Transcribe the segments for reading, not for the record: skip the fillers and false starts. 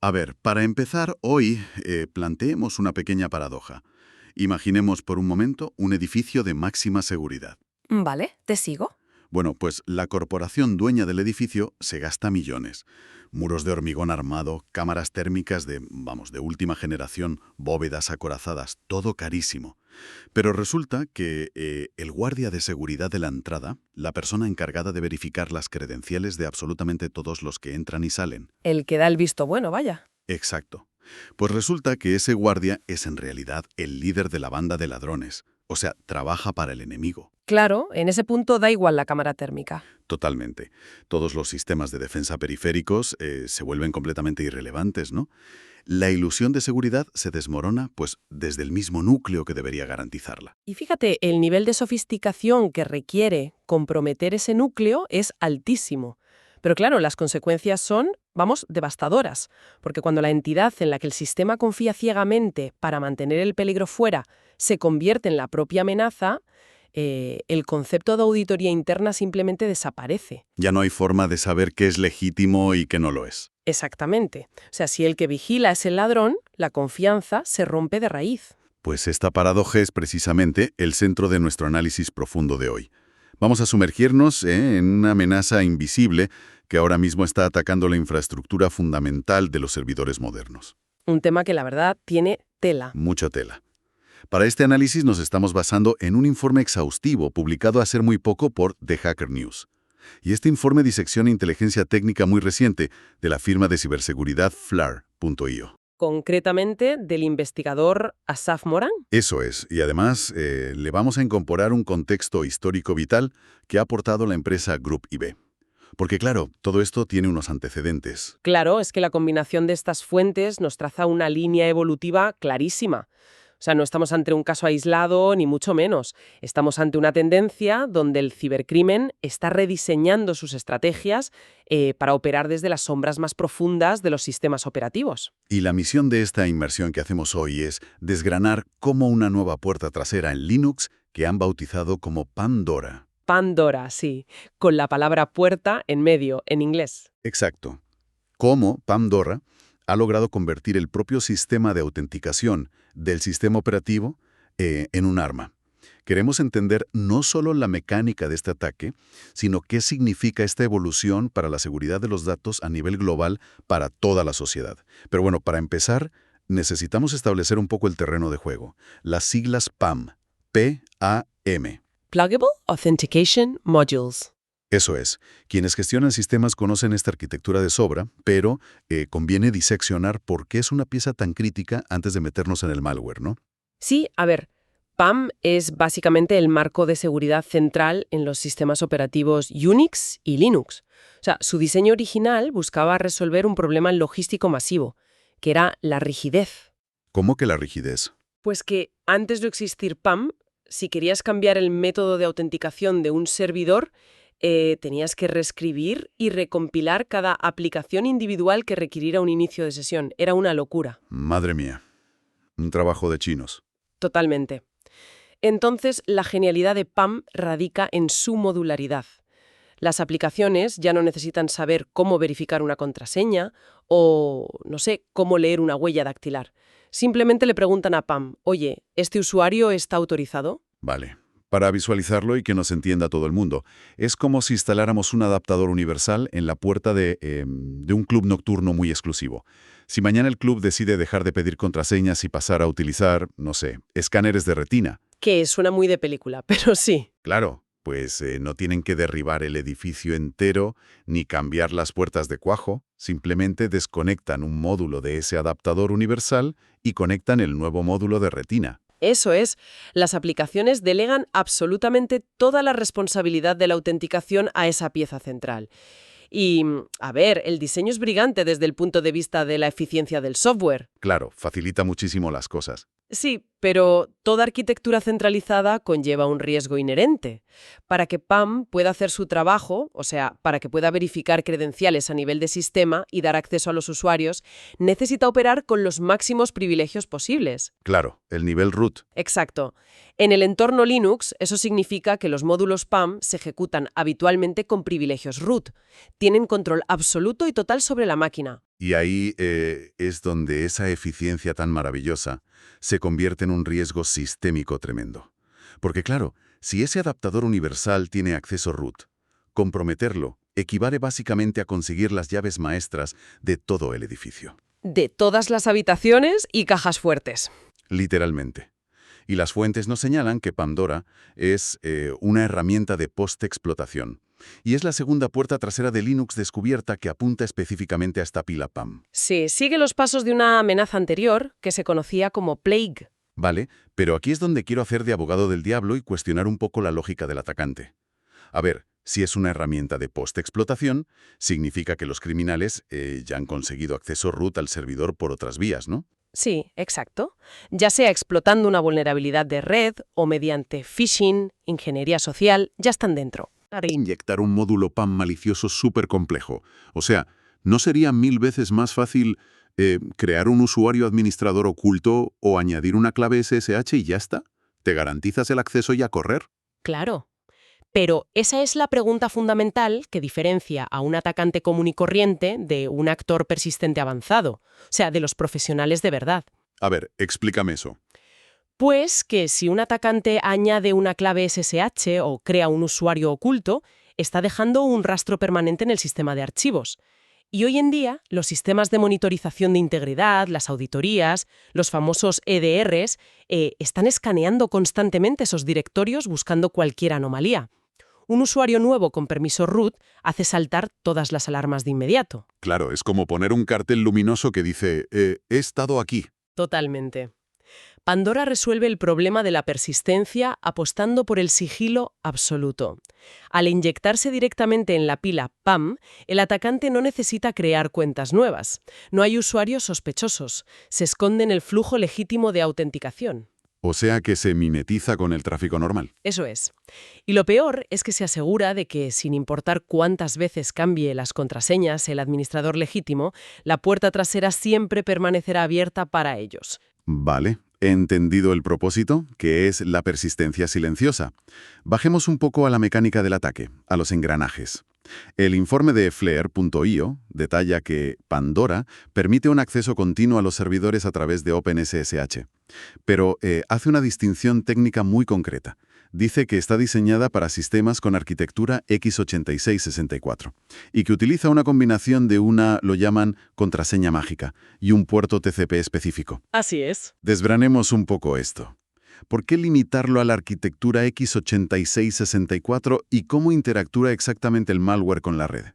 A ver, para empezar, hoy planteemos una pequeña paradoja. Imaginemos por un momento un edificio de máxima seguridad. Vale, te sigo. Bueno, pues la corporación dueña del edificio se gasta millones. Muros de hormigón armado, cámaras térmicas de última generación, bóvedas acorazadas, todo carísimo. Pero resulta que el guardia de seguridad de la entrada, la persona encargada de verificar las credenciales de absolutamente todos los que entran y salen. El que da el visto bueno, vaya. Exacto. Pues resulta que ese guardia es en realidad el líder de la banda de ladrones. O sea, trabaja para el enemigo. Claro, en ese punto da igual la cámara térmica. Totalmente. Todos los sistemas de defensa periféricos se vuelven completamente irrelevantes, ¿no? La ilusión de seguridad se desmorona, pues, desde el mismo núcleo que debería garantizarla. Y fíjate, el nivel de sofisticación que requiere comprometer ese núcleo es altísimo. Pero claro, las consecuencias son, vamos, devastadoras, porque cuando la entidad en la que el sistema confía ciegamente para mantener el peligro fuera se convierte en la propia amenaza, el concepto de auditoría interna simplemente desaparece. Ya no hay forma de saber qué es legítimo y qué no lo es. Exactamente. O sea, si el que vigila es el ladrón, la confianza se rompe de raíz. Pues esta paradoja es precisamente el centro de nuestro análisis profundo de hoy. Vamos a sumergirnos en una amenaza invisible que ahora mismo está atacando la infraestructura fundamental de los servidores modernos. Un tema que la verdad tiene tela. Mucha tela. Para este análisis nos estamos basando en un informe exhaustivo publicado hace muy poco por The Hacker News. Y este informe disecciona inteligencia técnica muy reciente de la firma de ciberseguridad FLAR.io. Concretamente del investigador Asaf Moran. Eso es, y además le vamos a incorporar un contexto histórico vital que ha aportado la empresa Group IB. Porque claro, todo esto tiene unos antecedentes. Claro, es que la combinación de estas fuentes nos traza una línea evolutiva clarísima. O sea, no estamos ante un caso aislado, ni mucho menos. Estamos ante una tendencia donde el cibercrimen está rediseñando sus estrategias para operar desde las sombras más profundas de los sistemas operativos. Y la misión de esta inmersión que hacemos hoy es desgranar cómo una nueva puerta trasera en Linux que han bautizado como Pandora. Pandora, sí, con la palabra puerta en medio, en inglés. Exacto. Cómo Pandora ha logrado convertir el propio sistema de autenticación del sistema operativo en un arma. Queremos entender no solo la mecánica de este ataque, sino qué significa esta evolución para la seguridad de los datos a nivel global para toda la sociedad. Pero bueno, para empezar, necesitamos establecer un poco el terreno de juego. Las siglas PAM, P-A-M. Pluggable Authentication Modules. Eso es. Quienes gestionan sistemas conocen esta arquitectura de sobra, pero conviene diseccionar por qué es una pieza tan crítica antes de meternos en el malware, ¿no? Sí, a ver, PAM es básicamente el marco de seguridad central en los sistemas operativos Unix y Linux. O sea, su diseño original buscaba resolver un problema logístico masivo, que era la rigidez. ¿Cómo que la rigidez? Pues que antes de existir PAM, si querías cambiar el método de autenticación de un servidor, tenías que reescribir y recompilar cada aplicación individual que requiriera un inicio de sesión. Era una locura. Madre mía. Un trabajo de chinos. Totalmente. Entonces, la genialidad de PAM radica en su modularidad. Las aplicaciones ya no necesitan saber cómo verificar una contraseña o, no sé, cómo leer una huella dactilar. Simplemente le preguntan a PAM, oye, ¿este usuario está autorizado? Vale. Para visualizarlo y que nos entienda todo el mundo, es como si instaláramos un adaptador universal en la puerta de un club nocturno muy exclusivo. Si mañana el club decide dejar de pedir contraseñas y pasar a utilizar, no sé, escáneres de retina. Que suena muy de película, pero sí. Claro, pues no tienen que derribar el edificio entero ni cambiar las puertas de cuajo, simplemente desconectan un módulo de ese adaptador universal y conectan el nuevo módulo de retina. Eso es, las aplicaciones delegan absolutamente toda la responsabilidad de la autenticación a esa pieza central. Y, a ver, el diseño es brillante desde el punto de vista de la eficiencia del software. Claro, facilita muchísimo las cosas. Sí, pero toda arquitectura centralizada conlleva un riesgo inherente. Para que PAM pueda hacer su trabajo, o sea, para que pueda verificar credenciales a nivel de sistema y dar acceso a los usuarios, necesita operar con los máximos privilegios posibles. Claro, el nivel root. Exacto. En el entorno Linux, eso significa que los módulos PAM se ejecutan habitualmente con privilegios root. Tienen control absoluto y total sobre la máquina. Y ahí es donde esa eficiencia tan maravillosa se convierte en un riesgo sistémico tremendo. Porque claro, si ese adaptador universal tiene acceso root, comprometerlo equivale básicamente a conseguir las llaves maestras de todo el edificio. De todas las habitaciones y cajas fuertes. Literalmente. Y las fuentes nos señalan que Pandora es una herramienta de post-explotación. Y es la segunda puerta trasera de Linux descubierta que apunta específicamente a esta pila PAM. Sí, sigue los pasos de una amenaza anterior que se conocía como Plague. Vale, pero aquí es donde quiero hacer de abogado del diablo y cuestionar un poco la lógica del atacante. A ver, si es una herramienta de post-explotación, significa que los criminales ya han conseguido acceso root al servidor por otras vías, ¿no? Sí, exacto. Ya sea explotando una vulnerabilidad de red o mediante phishing, ingeniería social, ya están dentro. Inyectar un módulo PAM malicioso súper complejo. O sea, ¿no sería 1000 veces más fácil crear un usuario administrador oculto o añadir una clave SSH y ya está? ¿Te garantizas el acceso y a correr? Claro. Pero esa es la pregunta fundamental que diferencia a un atacante común y corriente de un actor persistente avanzado, o sea, de los profesionales de verdad. A ver, explícame eso. Pues que si un atacante añade una clave SSH o crea un usuario oculto, está dejando un rastro permanente en el sistema de archivos. Y hoy en día, los sistemas de monitorización de integridad, las auditorías, los famosos EDRs, están escaneando constantemente esos directorios buscando cualquier anomalía. Un usuario nuevo con permiso root hace saltar todas las alarmas de inmediato. Claro, es como poner un cartel luminoso que dice, he estado aquí. Totalmente. Pandora resuelve el problema de la persistencia apostando por el sigilo absoluto. Al inyectarse directamente en la pila PAM, el atacante no necesita crear cuentas nuevas. No hay usuarios sospechosos. Se esconde en el flujo legítimo de autenticación. O sea que se mimetiza con el tráfico normal. Eso es. Y lo peor es que se asegura de que, sin importar cuántas veces cambie las contraseñas el administrador legítimo, la puerta trasera siempre permanecerá abierta para ellos. Vale, he entendido el propósito, que es la persistencia silenciosa. Bajemos un poco a la mecánica del ataque, a los engranajes. El informe de Flare.io detalla que Pandora permite un acceso continuo a los servidores a través de OpenSSH, pero hace una distinción técnica muy concreta. Dice que está diseñada para sistemas con arquitectura x86-64 y que utiliza una combinación de lo llaman contraseña mágica, y un puerto TCP específico. Así es. Desgranemos un poco esto. ¿Por qué limitarlo a la arquitectura x86-64 y cómo interactúa exactamente el malware con la red?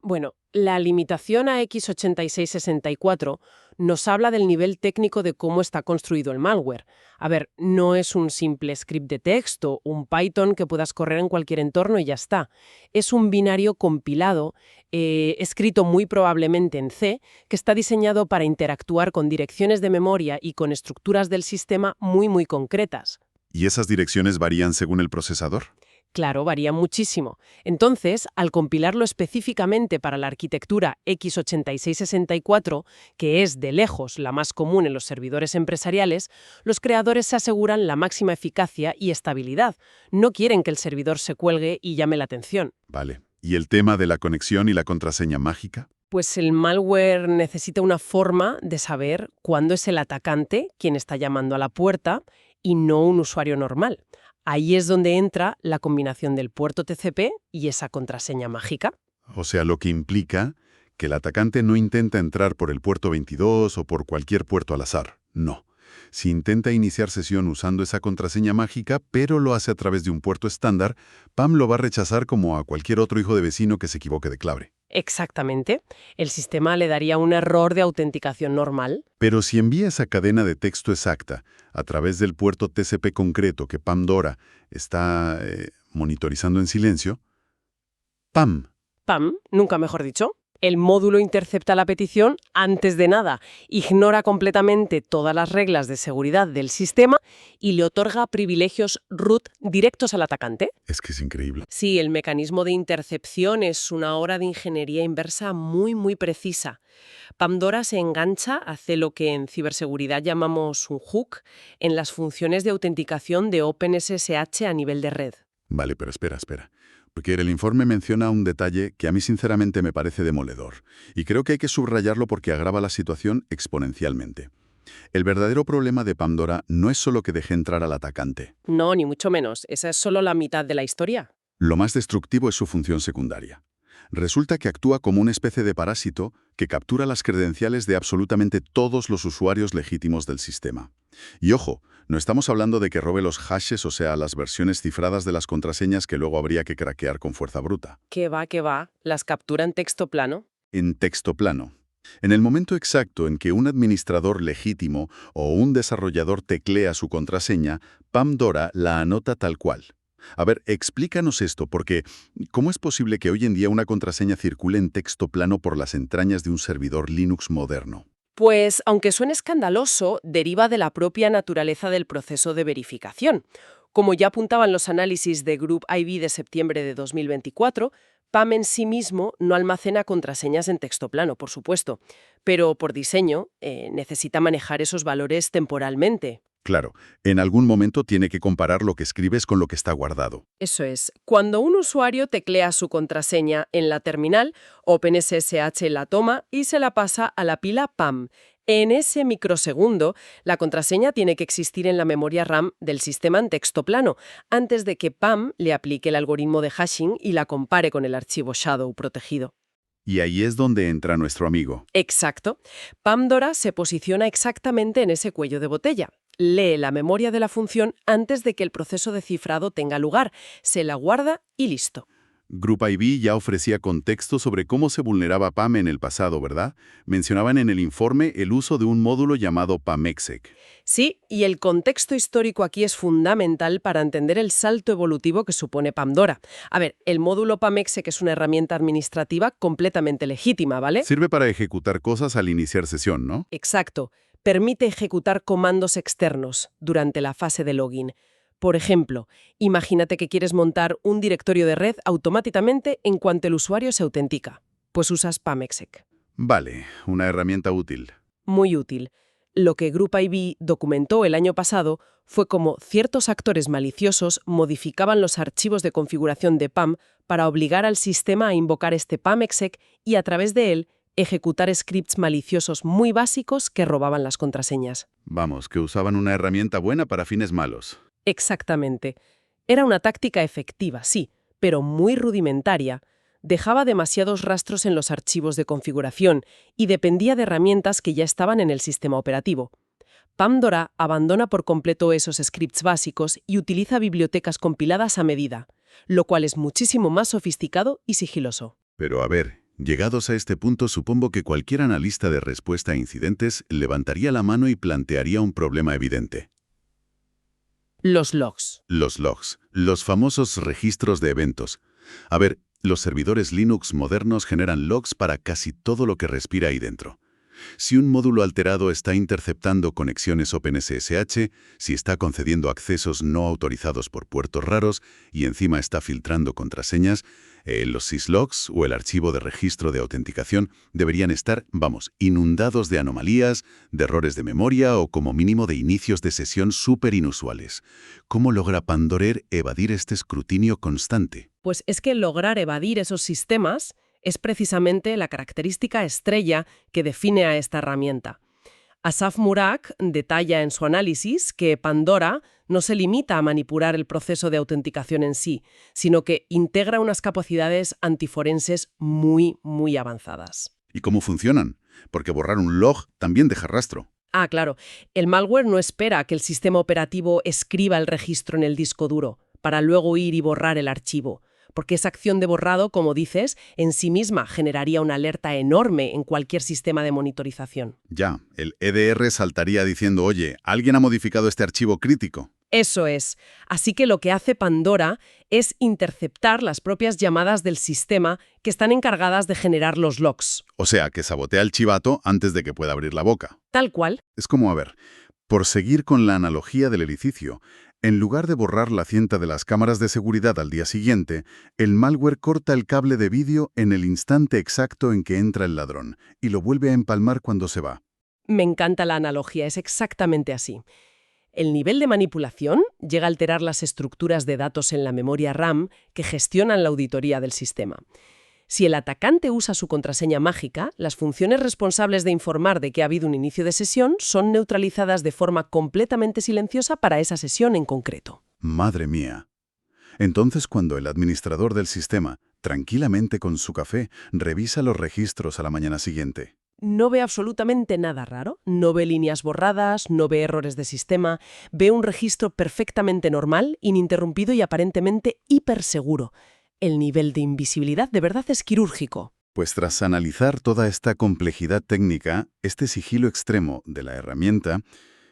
Bueno, la limitación a x86-64 nos habla del nivel técnico de cómo está construido el malware. A ver, no es un simple script de texto, un Python que puedas correr en cualquier entorno y ya está. Es un binario compilado, escrito muy probablemente en C, que está diseñado para interactuar con direcciones de memoria y con estructuras del sistema muy concretas. ¿Y esas direcciones varían según el procesador? Claro, varía muchísimo. Entonces, al compilarlo específicamente para la arquitectura x86-64, que es de lejos la más común en los servidores empresariales, los creadores se aseguran la máxima eficacia y estabilidad. No quieren que el servidor se cuelgue y llame la atención. Vale. ¿Y el tema de la conexión y la contraseña mágica? Pues el malware necesita una forma de saber cuándo es el atacante quien está llamando a la puerta y no un usuario normal. Ahí es donde entra la combinación del puerto TCP y esa contraseña mágica. O sea, lo que implica que el atacante no intenta entrar por el puerto 22 o por cualquier puerto al azar. No. Si intenta iniciar sesión usando esa contraseña mágica, pero lo hace a través de un puerto estándar, PAM lo va a rechazar como a cualquier otro hijo de vecino que se equivoque de clave. Exactamente. El sistema le daría un error de autenticación normal. Pero si envía esa cadena de texto exacta a través del puerto TCP concreto que Pandora está monitorizando en silencio, ¡pam! PAM, nunca mejor dicho. El módulo intercepta la petición antes de nada, ignora completamente todas las reglas de seguridad del sistema y le otorga privilegios root directos al atacante. Es que es increíble. Sí, el mecanismo de intercepción es una obra de ingeniería inversa muy precisa. Pandora se engancha, hace lo que en ciberseguridad llamamos un hook, en las funciones de autenticación de OpenSSH a nivel de red. Vale, pero espera. porque el informe menciona un detalle que a mí sinceramente me parece demoledor, y creo que hay que subrayarlo porque agrava la situación exponencialmente. El verdadero problema de Pandora no es solo que deje entrar al atacante. No, ni mucho menos. Esa es solo la mitad de la historia. Lo más destructivo es su función secundaria. Resulta que actúa como una especie de parásito que captura las credenciales de absolutamente todos los usuarios legítimos del sistema. Y ojo, no estamos hablando de que robe los hashes, o sea, las versiones cifradas de las contraseñas que luego habría que craquear con fuerza bruta. Que va, que va. Las captura en texto plano. En texto plano. En el momento exacto en que un administrador legítimo o un desarrollador teclea su contraseña, Pandora la anota tal cual. A ver, explícanos esto, porque ¿cómo es posible que hoy en día una contraseña circule en texto plano por las entrañas de un servidor Linux moderno? Pues, aunque suene escandaloso, deriva de la propia naturaleza del proceso de verificación. Como ya apuntaban los análisis de Group IB de septiembre de 2024, PAM en sí mismo no almacena contraseñas en texto plano, por supuesto, pero por diseño necesita manejar esos valores temporalmente. Claro, en algún momento tiene que comparar lo que escribes con lo que está guardado. Eso es, cuando un usuario teclea su contraseña en la terminal, OpenSSH la toma y se la pasa a la pila PAM. En ese microsegundo, la contraseña tiene que existir en la memoria RAM del sistema en texto plano, antes de que PAM le aplique el algoritmo de hashing y la compare con el archivo shadow protegido. Y ahí es donde entra nuestro amigo. Exacto. Pandora se posiciona exactamente en ese cuello de botella. Lee la memoria de la función antes de que el proceso de cifrado tenga lugar, se la guarda y listo. Group IB ya ofrecía contexto sobre cómo se vulneraba PAM en el pasado, ¿verdad? Mencionaban en el informe el uso de un módulo llamado PAMexec. Sí, y el contexto histórico aquí es fundamental para entender el salto evolutivo que supone Pandora. A ver, el módulo PAMexec es una herramienta administrativa completamente legítima, ¿vale? Sirve para ejecutar cosas al iniciar sesión, ¿no? Exacto. Permite ejecutar comandos externos durante la fase de login. Por ejemplo, imagínate que quieres montar un directorio de red automáticamente en cuanto el usuario se autentica. Pues usas PAMexec. Vale, una herramienta útil. Muy útil. Lo que Group IB documentó el año pasado fue cómo ciertos actores maliciosos modificaban los archivos de configuración de PAM para obligar al sistema a invocar este PAMexec y a través de él ejecutar scripts maliciosos muy básicos que robaban las contraseñas. Vamos, que usaban una herramienta buena para fines malos. Exactamente. Era una táctica efectiva, sí, pero muy rudimentaria. Dejaba demasiados rastros en los archivos de configuración y dependía de herramientas que ya estaban en el sistema operativo. Pandora abandona por completo esos scripts básicos y utiliza bibliotecas compiladas a medida, lo cual es muchísimo más sofisticado y sigiloso. Pero a ver, llegados a este punto, supongo que cualquier analista de respuesta a incidentes levantaría la mano y plantearía un problema evidente. Los logs. Los logs, los famosos registros de eventos. A ver, los servidores Linux modernos generan logs para casi todo lo que respira ahí dentro. Si un módulo alterado está interceptando conexiones OpenSSH, si está concediendo accesos no autorizados por puertos raros y encima está filtrando contraseñas, los syslogs o el archivo de registro de autenticación deberían estar, vamos, inundados de anomalías, de errores de memoria o como mínimo de inicios de sesión súper inusuales. ¿Cómo logra Pandorer evadir este escrutinio constante? Pues es que lograr evadir esos sistemas es precisamente la característica estrella que define a esta herramienta. Asaf Murak detalla en su análisis que Pandora no se limita a manipular el proceso de autenticación en sí, sino que integra unas capacidades antiforenses muy avanzadas. ¿Y cómo funcionan? Porque borrar un log también deja rastro. Ah, claro, el malware no espera a que el sistema operativo escriba el registro en el disco duro, para luego ir y borrar el archivo. Porque esa acción de borrado, como dices, en sí misma generaría una alerta enorme en cualquier sistema de monitorización. Ya, el EDR saltaría diciendo, oye, alguien ha modificado este archivo crítico. Eso es. Así que lo que hace Pandora es interceptar las propias llamadas del sistema que están encargadas de generar los logs. O sea, que sabotea al chivato antes de que pueda abrir la boca. Tal cual. Es como, a ver, por seguir con la analogía del edificio, en lugar de borrar la cinta de las cámaras de seguridad al día siguiente, el malware corta el cable de vídeo en el instante exacto en que entra el ladrón y lo vuelve a empalmar cuando se va. Me encanta la analogía, es exactamente así. El nivel de manipulación llega a alterar las estructuras de datos en la memoria RAM que gestionan la auditoría del sistema. Si el atacante usa su contraseña mágica, las funciones responsables de informar de que ha habido un inicio de sesión son neutralizadas de forma completamente silenciosa para esa sesión en concreto. Madre mía. Entonces, cuando el administrador del sistema, tranquilamente con su café, revisa los registros a la mañana siguiente. No ve absolutamente nada raro, no ve líneas borradas, no ve errores de sistema, ve un registro perfectamente normal, ininterrumpido y aparentemente hiperseguro. El nivel de invisibilidad de verdad es quirúrgico. Pues tras analizar toda esta complejidad técnica, este sigilo extremo de la herramienta,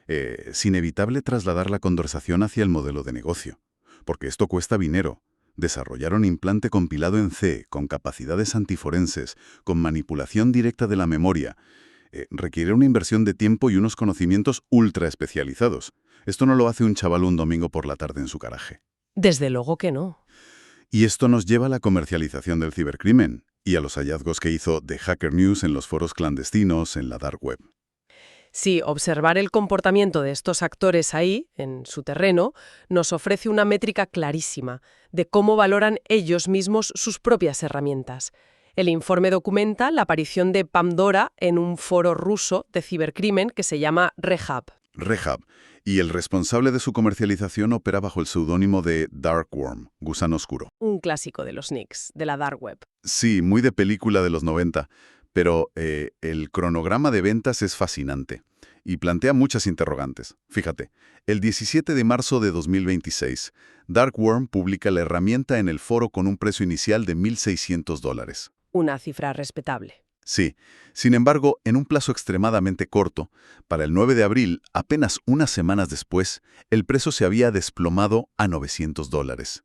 es inevitable trasladar la conversación hacia el modelo de negocio. Porque esto cuesta dinero. Desarrollar un implante compilado en C, con capacidades antiforenses, con manipulación directa de la memoria, requiere una inversión de tiempo y unos conocimientos ultra especializados. Esto no lo hace un chaval un domingo por la tarde en su garaje. Desde luego que no. Y esto nos lleva a la comercialización del cibercrimen y a los hallazgos que hizo The Hacker News en los foros clandestinos en la Dark Web. Sí, observar el comportamiento de estos actores ahí, en su terreno, nos ofrece una métrica clarísima de cómo valoran ellos mismos sus propias herramientas. El informe documenta la aparición de Pandora en un foro ruso de cibercrimen que se llama Rehab. Rehab, y el responsable de su comercialización opera bajo el seudónimo de Dark Worm, gusano oscuro. Un clásico de los nicks, de la Dark Web. Sí, muy de película de los 90, pero el cronograma de ventas es fascinante y plantea muchas interrogantes. Fíjate, el 17 de marzo de 2026, Dark Worm publica la herramienta en el foro con un precio inicial de $1,600. Una cifra respetable. Sí, sin embargo, en un plazo extremadamente corto, para el 9 de abril, apenas unas semanas después, el precio se había desplomado a $900.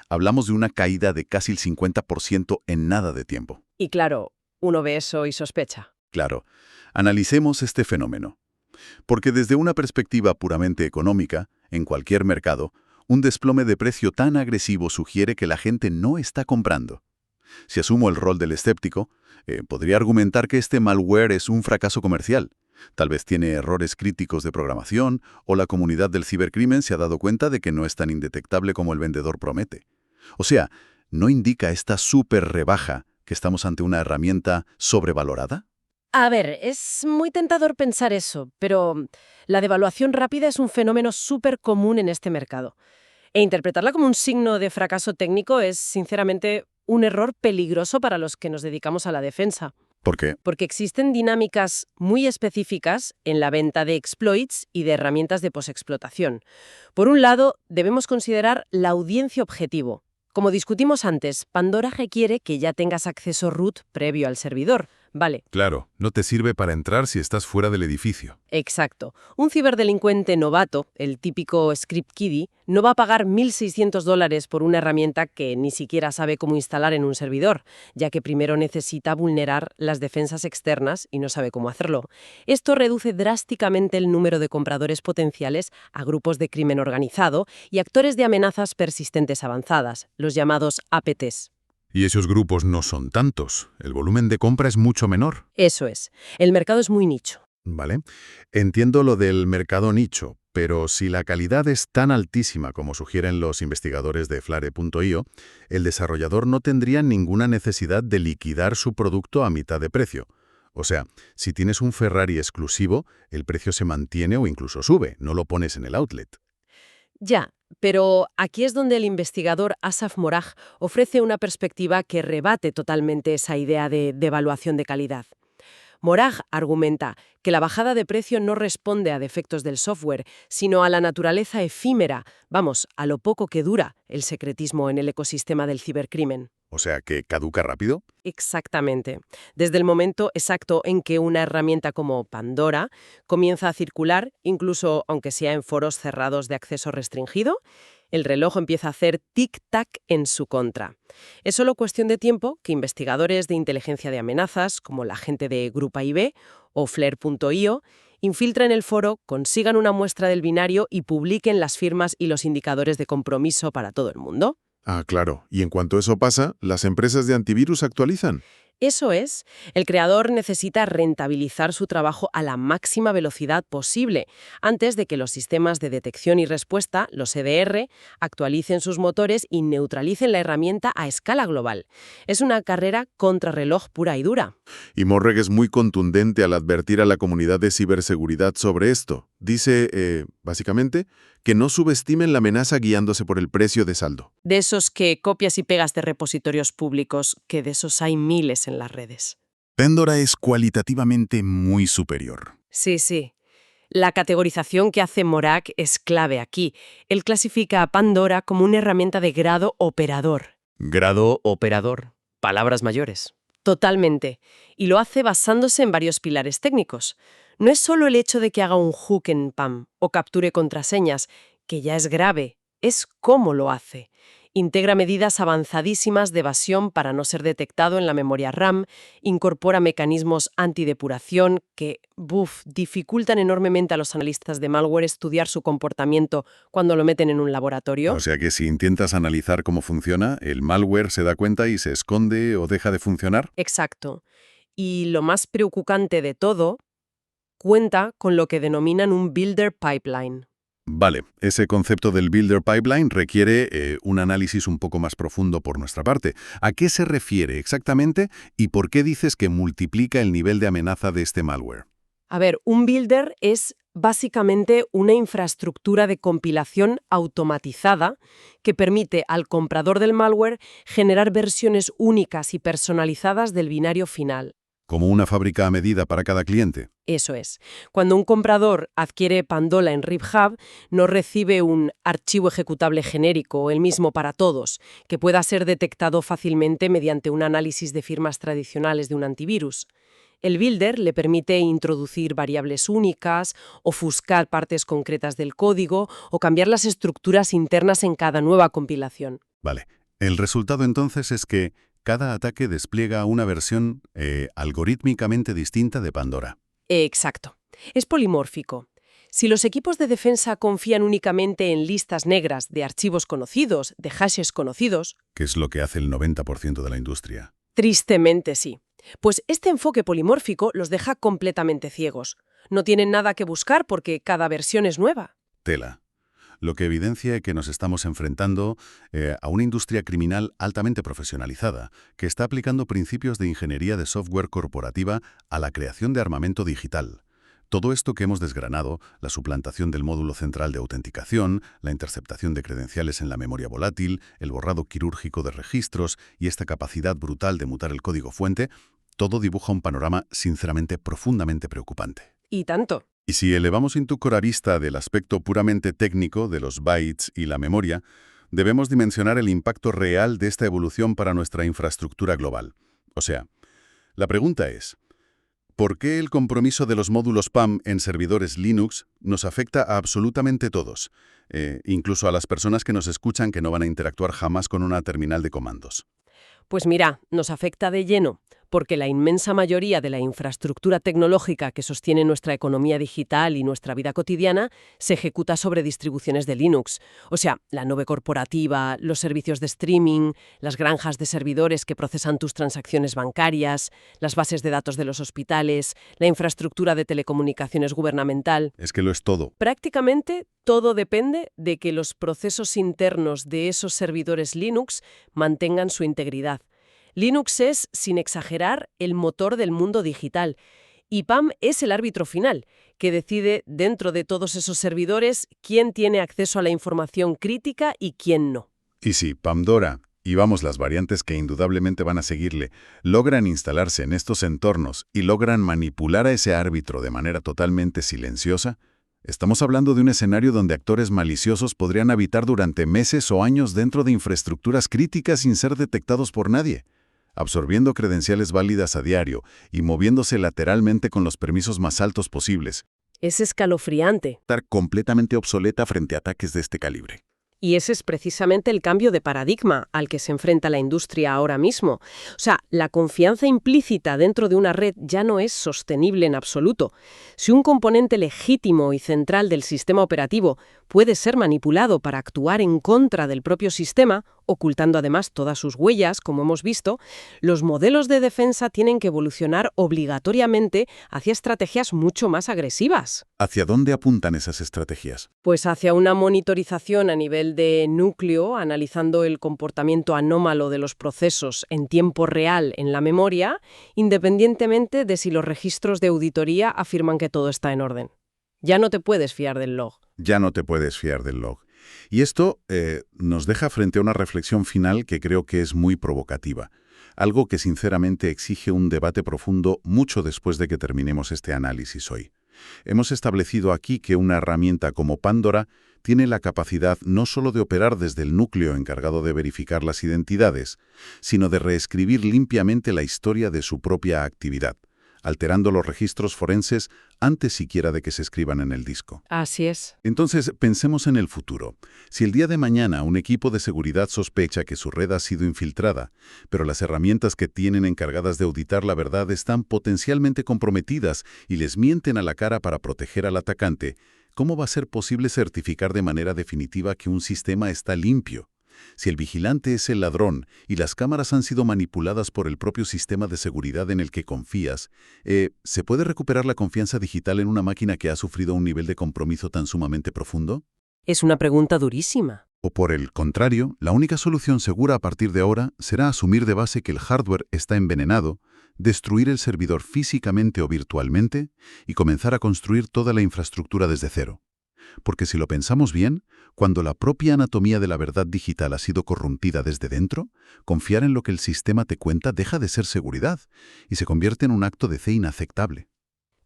Hablamos de una caída de casi el 50% en nada de tiempo. Y claro, uno ve eso y sospecha. Claro, analicemos este fenómeno. Porque desde una perspectiva puramente económica, en cualquier mercado, un desplome de precio tan agresivo sugiere que la gente no está comprando. Si asumo el rol del escéptico, podría argumentar que este malware es un fracaso comercial. Tal vez tiene errores críticos de programación o la comunidad del cibercrimen se ha dado cuenta de que no es tan indetectable como el vendedor promete. O sea, ¿no indica esta súper rebaja que estamos ante una herramienta sobrevalorada? A ver, es muy tentador pensar eso, pero la devaluación rápida es un fenómeno súper común en este mercado. E interpretarla como un signo de fracaso técnico es, sinceramente, un error peligroso para los que nos dedicamos a la defensa. ¿Por qué? Porque existen dinámicas muy específicas en la venta de exploits y de herramientas de posexplotación. Por un lado, debemos considerar la audiencia objetivo. Como discutimos antes, Pandora requiere que ya tengas acceso root previo al servidor. Vale. Claro, no te sirve para entrar si estás fuera del edificio. Exacto. Un ciberdelincuente novato, el típico script kiddie, no va a pagar $1,600 por una herramienta que ni siquiera sabe cómo instalar en un servidor, ya que primero necesita vulnerar las defensas externas y no sabe cómo hacerlo. Esto reduce drásticamente el número de compradores potenciales a grupos de crimen organizado y actores de amenazas persistentes avanzadas, los llamados APTs. Y esos grupos no son tantos. El volumen de compra es mucho menor. Eso es. El mercado es muy nicho. Vale. Entiendo lo del mercado nicho, pero si la calidad es tan altísima como sugieren los investigadores de Flare.io, el desarrollador no tendría ninguna necesidad de liquidar su producto a mitad de precio. O sea, si tienes un Ferrari exclusivo, el precio se mantiene o incluso sube, no lo pones en el outlet. Ya, pero aquí es donde el investigador Asaf Morag ofrece una perspectiva que rebate totalmente esa idea de devaluación de calidad. Morag argumenta que la bajada de precio no responde a defectos del software, sino a la naturaleza efímera, vamos, a lo poco que dura el secretismo en el ecosistema del cibercrimen. O sea, que caduca rápido. Exactamente. Desde el momento exacto en que una herramienta como Pandora comienza a circular, incluso aunque sea en foros cerrados de acceso restringido, el reloj empieza a hacer tic-tac en su contra. Es solo cuestión de tiempo que investigadores de inteligencia de amenazas, como la gente de Grupo IB o Flare.io, infiltren el foro, consigan una muestra del binario y publiquen las firmas y los indicadores de compromiso para todo el mundo. Ah, claro. Y en cuanto eso pasa, las empresas de antivirus actualizan. Eso es, el creador necesita rentabilizar su trabajo a la máxima velocidad posible, antes de que los sistemas de detección y respuesta, los EDR, actualicen sus motores y neutralicen la herramienta a escala global. Es una carrera contrarreloj pura y dura. Y Morreg es muy contundente al advertir a la comunidad de ciberseguridad sobre esto. Dice, básicamente, que no subestimen la amenaza guiándose por el precio de saldo. De esos que copias y pegas de repositorios públicos, que de esos hay miles en las redes. Pandora es cualitativamente muy superior. Sí. La categorización que hace Morag es clave aquí. Él clasifica a Pandora como una herramienta de grado operador. Grado operador. Palabras mayores. Totalmente. Y lo hace basándose en varios pilares técnicos. No es solo el hecho de que haga un hook en PAM o capture contraseñas, que ya es grave, es cómo lo hace. Integra medidas avanzadísimas de evasión para no ser detectado en la memoria RAM, incorpora mecanismos antidepuración que, dificultan enormemente a los analistas de malware estudiar su comportamiento cuando lo meten en un laboratorio. O sea que si intentas analizar cómo funciona, el malware se da cuenta y se esconde o deja de funcionar. Exacto. Y lo más preocupante de todo, cuenta con lo que denominan un Builder Pipeline. Vale, ese concepto del Builder Pipeline requiere un análisis un poco más profundo por nuestra parte. ¿A qué se refiere exactamente y por qué dices que multiplica el nivel de amenaza de este malware? A ver, un builder es básicamente una infraestructura de compilación automatizada que permite al comprador del malware generar versiones únicas y personalizadas del binario final. Como una fábrica a medida para cada cliente. Eso es. Cuando un comprador adquiere Pandora en RipHub, no recibe un archivo ejecutable genérico, el mismo para todos, que pueda ser detectado fácilmente mediante un análisis de firmas tradicionales de un antivirus. El builder le permite introducir variables únicas, ofuscar partes concretas del código o cambiar las estructuras internas en cada nueva compilación. Vale. El resultado entonces es que cada ataque despliega una versión algorítmicamente distinta de Pandora. Exacto. Es polimórfico. Si los equipos de defensa confían únicamente en listas negras de archivos conocidos, de hashes conocidos, Que es lo que hace el 90% de la industria. tristemente sí. Pues este enfoque polimórfico los deja completamente ciegos. No tienen nada que buscar porque cada versión es nueva. Tela. Lo que evidencia que nos estamos enfrentando a una industria criminal altamente profesionalizada, que está aplicando principios de ingeniería de software corporativa a la creación de armamento digital. Todo esto que hemos desgranado, la suplantación del módulo central de autenticación, la interceptación de credenciales en la memoria volátil, el borrado quirúrgico de registros y esta capacidad brutal de mutar el código fuente, todo dibuja un panorama sinceramente profundamente preocupante. Y tanto. Y si elevamos en tu vista del aspecto puramente técnico de los bytes y la memoria, debemos dimensionar el impacto real de esta evolución para nuestra infraestructura global. O sea, la pregunta es, ¿por qué el compromiso de los módulos PAM en servidores Linux nos afecta a absolutamente todos, incluso a las personas que nos escuchan que no van a interactuar jamás con una terminal de comandos? Pues mira, nos afecta de lleno, porque la inmensa mayoría de la infraestructura tecnológica que sostiene nuestra economía digital y nuestra vida cotidiana se ejecuta sobre distribuciones de Linux. O sea, la nube corporativa, los servicios de streaming, las granjas de servidores que procesan tus transacciones bancarias, las bases de datos de los hospitales, la infraestructura de telecomunicaciones gubernamental. Es que lo es todo. Prácticamente todo depende de que los procesos internos de esos servidores Linux mantengan su integridad. Linux es, sin exagerar, el motor del mundo digital. Y PAM es el árbitro final, que decide dentro de todos esos servidores quién tiene acceso a la información crítica y quién no. Y si Pandora, y vamos las variantes que indudablemente van a seguirle, logran instalarse en estos entornos y logran manipular a ese árbitro de manera totalmente silenciosa, estamos hablando de un escenario donde actores maliciosos podrían habitar durante meses o años dentro de infraestructuras críticas sin ser detectados por nadie, absorbiendo credenciales válidas a diario y moviéndose lateralmente con los permisos más altos posibles. Es escalofriante. Estar completamente obsoleta frente a ataques de este calibre. Y ese es precisamente el cambio de paradigma al que se enfrenta la industria ahora mismo. O sea, la confianza implícita dentro de una red ya no es sostenible en absoluto. Si un componente legítimo y central del sistema operativo puede ser manipulado para actuar en contra del propio sistema, ocultando además todas sus huellas, como hemos visto, los modelos de defensa tienen que evolucionar obligatoriamente hacia estrategias mucho más agresivas. ¿Hacia dónde apuntan esas estrategias? Pues hacia una monitorización a nivel de núcleo, analizando el comportamiento anómalo de los procesos en tiempo real en la memoria, independientemente de si los registros de auditoría afirman que todo está en orden. Ya no te puedes fiar del log. Ya no te puedes fiar del log. Y esto nos deja frente a una reflexión final que creo que es muy provocativa. Algo que sinceramente exige un debate profundo mucho después de que terminemos este análisis hoy. Hemos establecido aquí que una herramienta como Pandora tiene la capacidad no solo de operar desde el núcleo encargado de verificar las identidades, sino de reescribir limpiamente la historia de su propia actividad, alterando los registros forenses antes siquiera de que se escriban en el disco. Así es. Entonces, pensemos en el futuro. Si el día de mañana un equipo de seguridad sospecha que su red ha sido infiltrada, pero las herramientas que tienen encargadas de auditar la verdad están potencialmente comprometidas y les mienten a la cara para proteger al atacante, ¿cómo va a ser posible certificar de manera definitiva que un sistema está limpio? Si el vigilante es el ladrón y las cámaras han sido manipuladas por el propio sistema de seguridad en el que confías, ¿se puede recuperar la confianza digital en una máquina que ha sufrido un nivel de compromiso tan sumamente profundo? Es una pregunta durísima. O por el contrario, la única solución segura a partir de ahora será asumir de base que el hardware está envenenado, destruir el servidor físicamente o virtualmente y comenzar a construir toda la infraestructura desde cero. Porque si lo pensamos bien, cuando la propia anatomía de la verdad digital ha sido corrompida desde dentro, confiar en lo que el sistema te cuenta deja de ser seguridad y se convierte en un acto de fe inaceptable.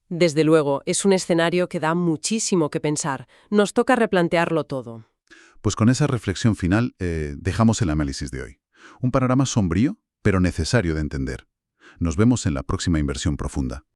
Desde luego, es un escenario que da muchísimo que pensar. Nos toca replantearlo todo. Pues con esa reflexión final dejamos el análisis de hoy. Un panorama sombrío, pero necesario de entender. Nos vemos en la próxima Inversión Profunda.